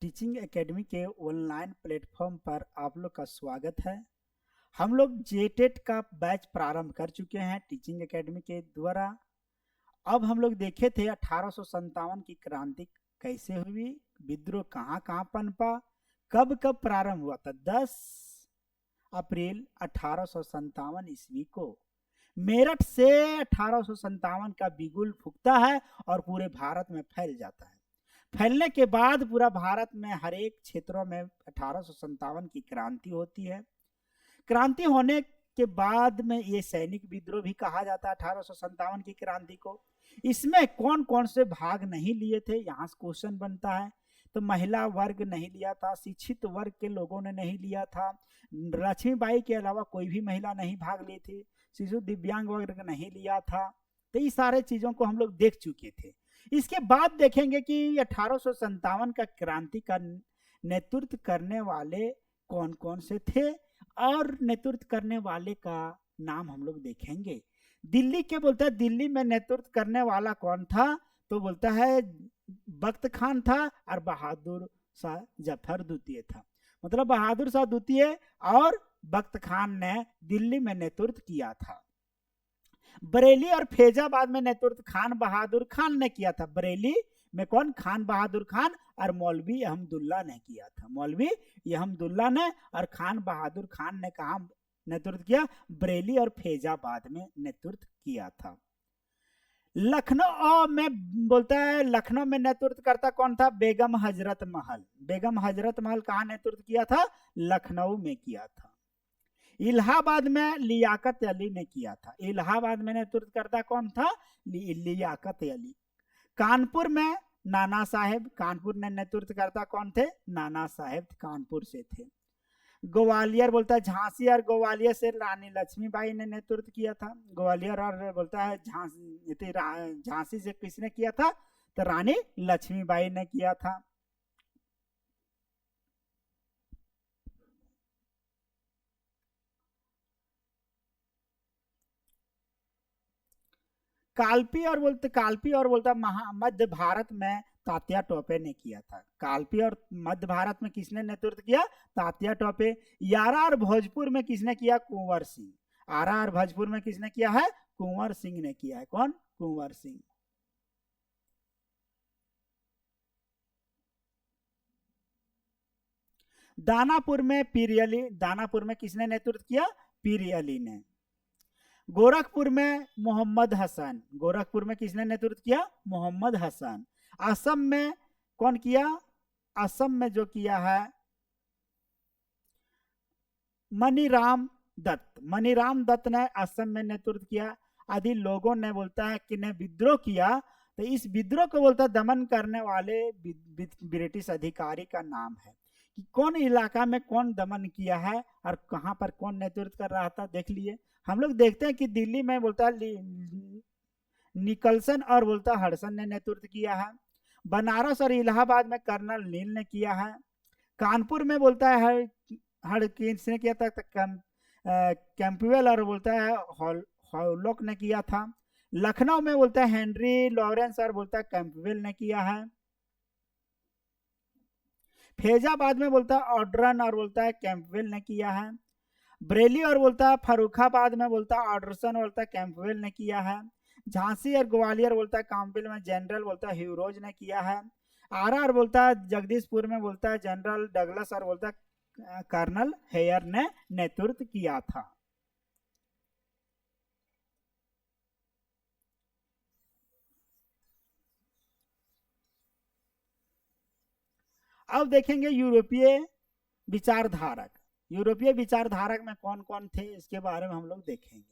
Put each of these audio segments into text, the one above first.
Teaching academy के online platform पर आप लोग का स्वागत है। हम लोग जेटेट का बैच प्रारंभ कर चुके हैं टीचिंग एकेडमी के द्वारा। अब हम लोग देखे थे 1857 की क्रांति कैसे हुई, विद्रोह कहाँ कहाँ पनपा, कब कब प्रारंभ हुआ था। 10 अप्रैल 1857 ईस्वी को मेरठ से 1857 का बिगुल फूकता है और पूरे भारत में फैल जाता है। फैलने के बाद पूरा भारत में हर एक क्षेत्रों में 1857 की क्रांति होती है। क्रांति होने के बाद में ये सैनिक विद्रोह भी कहा जाता है 1857 की क्रांति को। इसमें कौन कौन से भाग नहीं लिए थे, यहाँ से क्वेश्चन बनता है। तो महिला वर्ग नहीं लिया था, शिक्षित वर्ग के लोगों ने नहीं लिया था, लक्ष्मीबाई के अलावा कोई भी महिला नहीं भाग ली थी, शिशु दिव्यांग वर्ग नहीं लिया था। तो ये सारे चीजों को हम लोग देख चुके थे। इसके बाद देखेंगे कि 1857 का क्रांति का नेतृत्व करने वाले कौन कौन से थे और नेतृत्व करने वाले का नाम हम लोग देखेंगे। दिल्ली के बोलता है, दिल्ली में नेतृत्व करने वाला कौन था, तो बोलता है बख्त खान था और बहादुर शाह जफर द्वितीय था। मतलब बहादुर शाह द्वितीय और बख्त खान ने दिल्ली में नेतृत्व किया था। बरेली और फैजाबाद में नेतृत्व खान बहादुर खान ने किया था। बरेली में कौन, खान बहादुर खान और मौलवी अहमदुल्ला ने किया था। मौलवी अहमदुल्ला ने और खान बहादुर खान ने कहा नेतृत्व किया, बरेली और फैजाबाद में नेतृत्व किया था। लखनऊ में बोलता है, लखनऊ में नेतृत्व करता कौन था, बेगम हजरत महल। बेगम हजरत महल कहाँ नेतृत्व किया था, लखनऊ में किया था। इलाहाबाद में लियाकत अली ने किया था। इलाहाबाद में नेतृत्व करता कौन था, लियाकत अली। कानपुर में नाना साहेब, कानपुर ने नेतृत्व करता कौन थे, नाना साहेब कानपुर से थे। ग्वालियर बोलता है, झांसी और ग्वालियर से रानी लक्ष्मीबाई ने नेतृत्व किया था। ग्वालियर और बोलता है झांसी से किसने किया था, तो रानी लक्ष्मीबाई ने किया था। कालपी और बोलता मध्य भारत में तात्या टोपे ने किया था। कालपी और मध्य भारत में किसने नेतृत्व किया, तात्या टोपे। यारा और भोजपुर में किसने किया, कुंवर सिंह। आरा और भोजपुर में किसने किया है, कुंवर सिंह ने किया है। कौन, कुंवर सिंह। दानापुर में पीर अली, दानापुर में किसने नेतृत्व किया, पीर अली ने। गोरखपुर में मोहम्मद हसन, गोरखपुर में किसने नेतृत्व किया, मोहम्मद हसन। असम में कौन किया, असम में जो किया है मनीराम दत्त। मनीराम दत्त ने असम में नेतृत्व किया। आदि लोगों ने बोलता है कि ने विद्रोह किया, तो इस विद्रोह को बोलता है दमन करने वाले ब्रिटिश अधिकारी का नाम है कि कौन इलाका में कौन दमन किया है और कहां पर कौन नेतृत्व कर रहा था। देख लिए हम लोग देखते हैं कि दिल्ली में बोलता है निकलसन और बोलता हडसन ने नेतृत्व किया है। बनारस और इलाहाबाद में कर्नल नील ने किया है। कानपुर में बोलता है किसने किया था, कैंपवेल और बोलता है हॉलोक ने किया था। लखनऊ में बोलता है हेनरी लॉरेंस और बोलता है कैंपवेल ने किया है। फैजाबाद में बोलता है ऑड्रन और बोलता है कैंपवेल ने किया है। बरेली और बोलता है फरुखाबाद में बोलता है ऑडरसन बोलता है कैंपवेल ने किया है। झांसी और ग्वालियर बोलता है काम्पिल में जनरल बोलता है ह्यूरोज ने किया है। आरा और बोलता है जगदीशपुर में बोलता है जनरल डगलस और बोलता है कर्नल हेयर ने नेतृत्व किया था। अब देखेंगे यूरोपीय विचारधारक। यूरोपीय विचारधारक में कौन कौन थे, इसके बारे में हम लोग देखेंगे।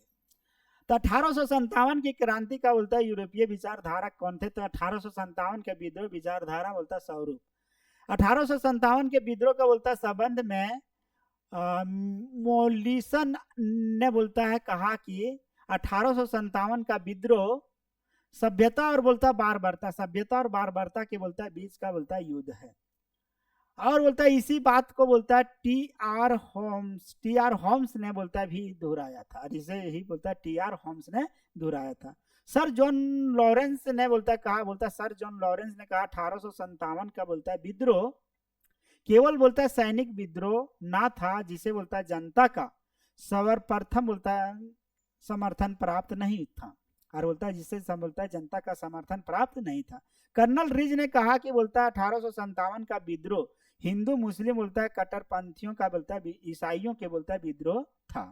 तो 1857 की क्रांति का बोलता है यूरोपीय विचारधारक कौन थे, तो 1857 के विद्रोह विचारधारा बोलता स्वरूप। 1857 के विद्रोह का बोलता संबंध में मोलिसन ने बोलता है कहा कि 1857 का विद्रोह सभ्यता और बोलता बारबरता, सभ्यता और बारबरता के बोलता है बीच का बोलता है युद्ध है। और बोलता है इसी बात को बोलता है टी आर होम्स ने बोलता है भी दोहराया था, और इसे ही बोलता है टी आर होम्स ने दोहराया था। सर जॉन लॉरेंस ने बोलता है कहा, बोलता है सर जॉन लॉरेंस ने कहा 1857 का बोलता है विद्रोह केवल बोलता है सैनिक विद्रोह ना था जिसे बोलता है जनता का सर्वप्रथम बोलता है समर्थन प्राप्त नहीं था, और बोलता है जिससे बोलता है जनता का समर्थन प्राप्त नहीं था। कर्नल रिज ने कहा कि बोलता है 1857 का विद्रोह हिंदू मुस्लिम बोलता है कट्टरपंथियों का बोलता है ईसाइयों के बोलता है विद्रोह था।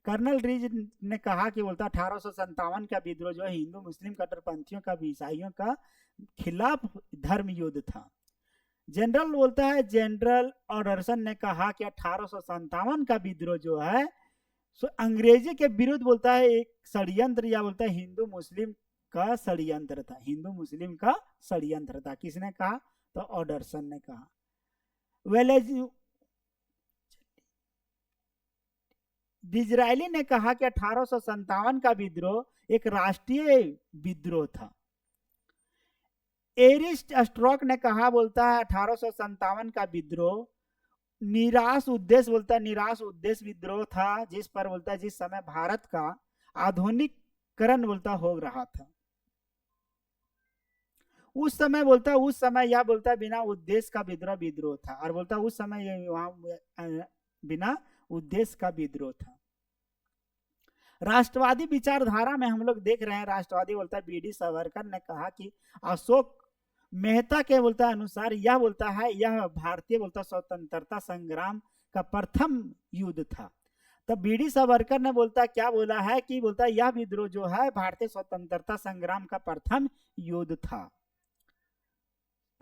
कर्नल रिज ने कहा कि बोलता 1857 का विद्रोह जो है हिंदू मुस्लिम कट्टरपंथियों का ईसाइयों का खिलाफ धर्म युद्ध था। जनरल बोलता है जनरल ऑर्डरसन ने कहा कि 1857 का विद्रोह जो है सो अंग्रेजी के विरुद्ध बोलता है एक षड्यंत्र या बोलता है हिंदू मुस्लिम का षड्यंत्र था, हिंदू मुस्लिम का षड्यंत्र था। किसने कहा? तो ऑर्डरसन ने कहा। वेलेज डिजरायली ने कहा कि 1857 का विद्रोह एक राष्ट्रीय विद्रोह था। एरिस्ट स्ट्रोक ने कहा बोलता है 1857 का विद्रोह निराश उद्देश्य बोलता है निराश उद्देश्य विद्रोह था, जिस पर बोलता है जिस समय भारत का आधुनिकीकरण बोलता हो रहा था उस समय बोलता है उस समय यह बोलता है बिना उद्देश्य का विद्रोह था, और बोलता है उस समय ये वहां बिना उद्देश्य का विद्रोह था। राष्ट्रवादी विचारधारा में हम लोग देख रहे हैं राष्ट्रवादी बोलता है बीडी सावरकर ने कहा कि अशोक मेहता के बोलता है अनुसार यह बोलता है यह भारतीय बोलता स्वतंत्रता संग्राम का प्रथम युद्ध था। तब बीडी सावरकर ने बोलता क्या बोला है कि बोलता है यह विद्रोह जो है भारतीय स्वतंत्रता संग्राम का प्रथम युद्ध था।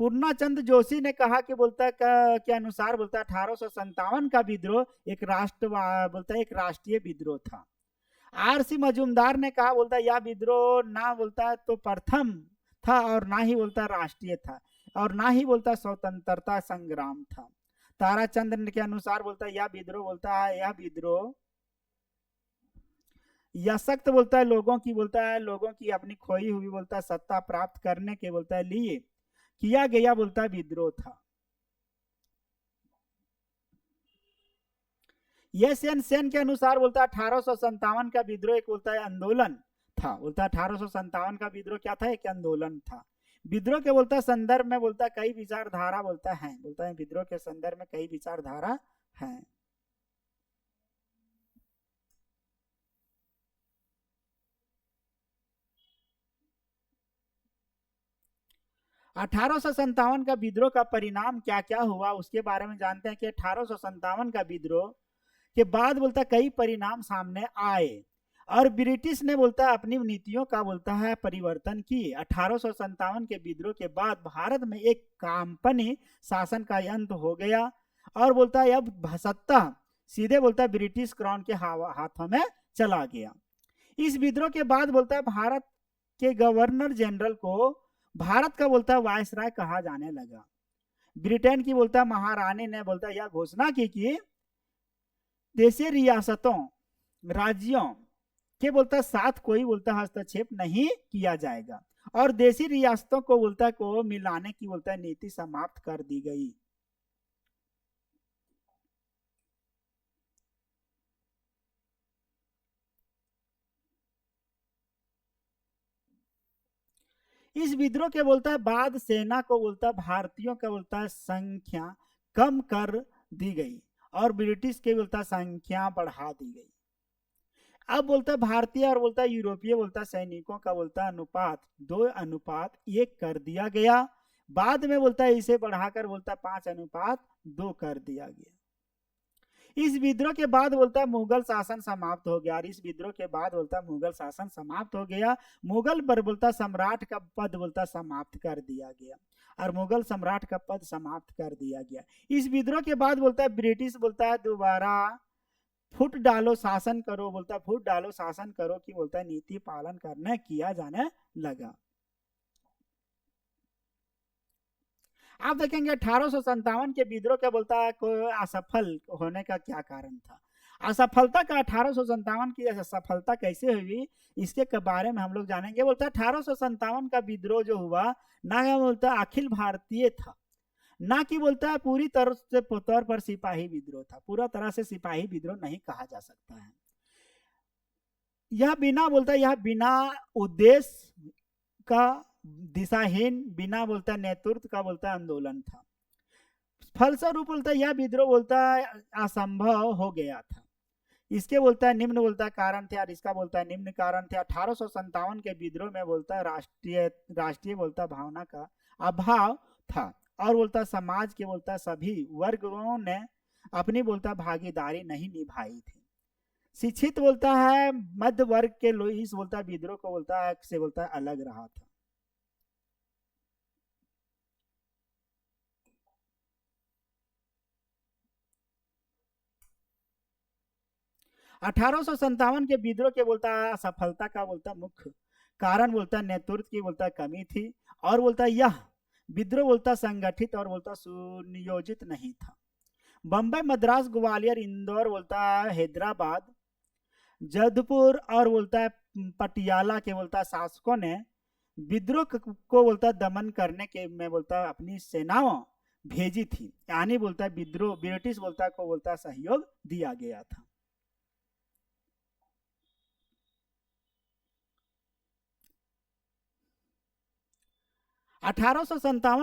पूर्णाचंद जोशी ने कहा कि बोलता के अनुसार बोलता 1857 का विद्रोह एक राष्ट्रीय विद्रोह था। आर.सी. मजूमदार ने कहा बोलता यह विद्रोह ना बोलता तो प्रथम था और ना ही बोलता राष्ट्रीय था और ना ही बोलता स्वतंत्रता संग्राम था। ताराचंद्र के अनुसार बोलता यह विद्रोह बोलता है यह विद्रोह सशक्त बोलता है लोगों की अपनी खोई हुई बोलता सत्ता प्राप्त करने के बोलता है लिए किया गया बोलता विद्रोह था। एस.एन. सेन के अनुसार बोलता 1857 का विद्रोह एक बोलता है आंदोलन था। बोलता 1857 का विद्रोह क्या था? एक आंदोलन था। विद्रोह के बोलता संदर्भ में बोलता कई विचारधारा बोलता है विद्रोह के संदर्भ में कई विचारधारा है। अठारह का विद्रोह का परिणाम क्या क्या हुआ उसके बारे में जानते हैं कि 1857 का विद्रोह के बाद बोलता कई परिणाम सामने आए और ब्रिटिश ने बोलता अपनी नीतियों का बोलता है परिवर्तन किए। 1857 के विद्रोह के बाद भारत में एक कंपनी शासन का अंत हो गया और बोलता है अब सत्ता सीधे बोलता ब्रिटिश क्राउन के हाथों में चला गया। इस विद्रोह के बाद बोलता है भारत के गवर्नर जनरल को भारत का बोलता वायसराय कहा जाने लगा। ब्रिटेन की बोलता महारानी ने बोलता यह घोषणा की कि देशीय रियासतों राज्यों के बोलता साथ कोई बोलता हस्तक्षेप नहीं किया जाएगा और देशी रियासतों को बोलता को मिलाने की बोलता नीति समाप्त कर दी गई। इस विद्रोह के बोलता बाद सेना को बोलता भारतीयों का बोलता संख्या कम कर दी गई और ब्रिटिश के बोलता संख्या बढ़ा दी गई। अब बोलता भारतीय और बोलता यूरोपीय बोलता सैनिकों का बोलता अनुपात 2:1 कर दिया गया। बाद में बोलता इसे बढ़ाकर बोलता 5:2 कर दिया गया। इस विद्रोह के बाद बोलता मुगल शासन समाप्त हो गया और इस विद्रोह के बाद बोलता मुगल शासन समाप्त हो गया। मुगल पर बोलता सम्राट का पद बोलता समाप्त कर दिया गया और मुगल सम्राट का पद समाप्त कर दिया गया। इस विद्रोह के बाद बोलता ब्रिटिश बोलता दोबारा फुट डालो शासन करो की बोलता नीति पालन करने किया जाने लगा। आप देखेंगे 1857 के विद्रोह के बोलता को असफल होने का क्या कारण था। असफलता का 1857 की असफलता कैसे हुई इसके बारे में हम लोग जानेंगे। बोलता 1857 का विद्रोह जो हुआ ना बोलता अखिल भारतीय था ना कि बोलता है पूरी तरह से तौर पर सिपाही विद्रोह था, पूरा तरह से सिपाही विद्रोह नहीं कहा जा सकता है। यह बिना बोलता है, यह बिना उद्देश्य का, दिशाहीन, बिना बोलता है नेतृत्व का बोलता है आंदोलन था। फलस्वरूप बोलता है यह विद्रोह बोलता है असंभव हो गया था। इसके बोलता है निम्न बोलता है कारण थे, और इसका बोलता है निम्न कारण थे। 1857 के विद्रोह में बोलता है राष्ट्रीय बोलता है भावना का अभाव था, और बोलता है समाज के बोलता है सभी वर्गों ने अपनी बोलता है भागीदारी नहीं निभाई थी। शिक्षित बोलता है मध्य वर्ग के लोग इस बोलता है विद्रोह को बोलता है से बोलता है अलग रहा था। अठारह के विद्रोह के बोलता है असफलता का बोलता है मुख्य कारण बोलता है नेतृत्व की बोलता है कमी थी, और बोलता है यह विद्रोह बोलता संगठित और बोलता सुनियोजित नहीं था। बंबई, मद्रास, ग्वालियर, इंदौर बोलता है हैदराबाद, जोधपुर और बोलता है पटियाला के बोलता है शासकों ने विद्रोह को बोलता है दमन करने के में बोलता है अपनी सेनाओं भेजी थी, यानी बोलता है विद्रोह ब्रिटिश बोलता है को बोलता है सहयोग दिया गया था। अठारह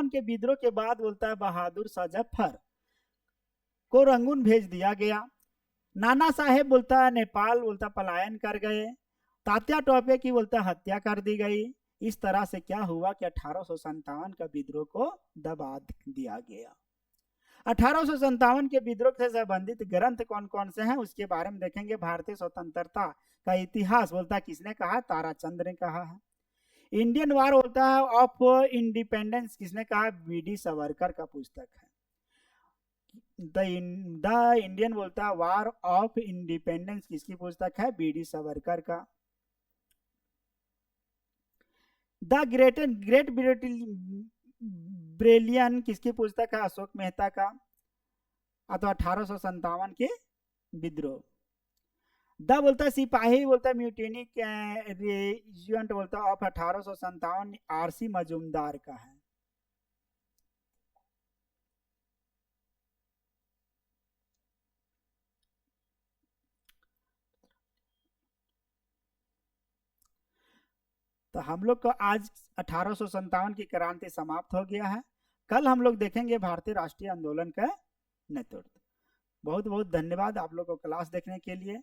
के विद्रोह के बाद बोलता है बहादुर शाह जफर को रंगून भेज दिया गया। नाना साहेब बोलता है नेपाल बोलता पलायन कर गए। तात्या टोपे की बोलता हत्या कर दी गई। इस तरह से क्या हुआ कि 1857 का विद्रोह को दबा दिया गया। 1857 के विद्रोह से संबंधित ग्रंथ कौन कौन से हैं उसके बारे में देखेंगे। भारतीय स्वतंत्रता का इतिहास बोलता है किसने कहा, ताराचंद्र ने कहा है। इंडियन वार बोलता है ऑफ इंडिपेंडेंस किसने कहा, बी.डी. सावरकर का पुस्तक है। द इंडियन बोलता है वार ऑफ इंडिपेंडेंस किसकी पुस्तक है, बी.डी. सावरकर का। द ग्रेट ब्रिलियन किसकी पुस्तक है, अशोक मेहता का। अथवा 1857 के विद्रोह। द बोलता है सिपाही बोलता है म्यूटिनी रेजिमेंट बोलता है ऑफ 1857 आर.सी. मजूमदार का है। तो हम लोग को आज 1857 की क्रांति समाप्त हो गया है। कल हम लोग देखेंगे भारतीय राष्ट्रीय आंदोलन का नेतृत्व। बहुत बहुत धन्यवाद आप लोग को क्लास देखने के लिए।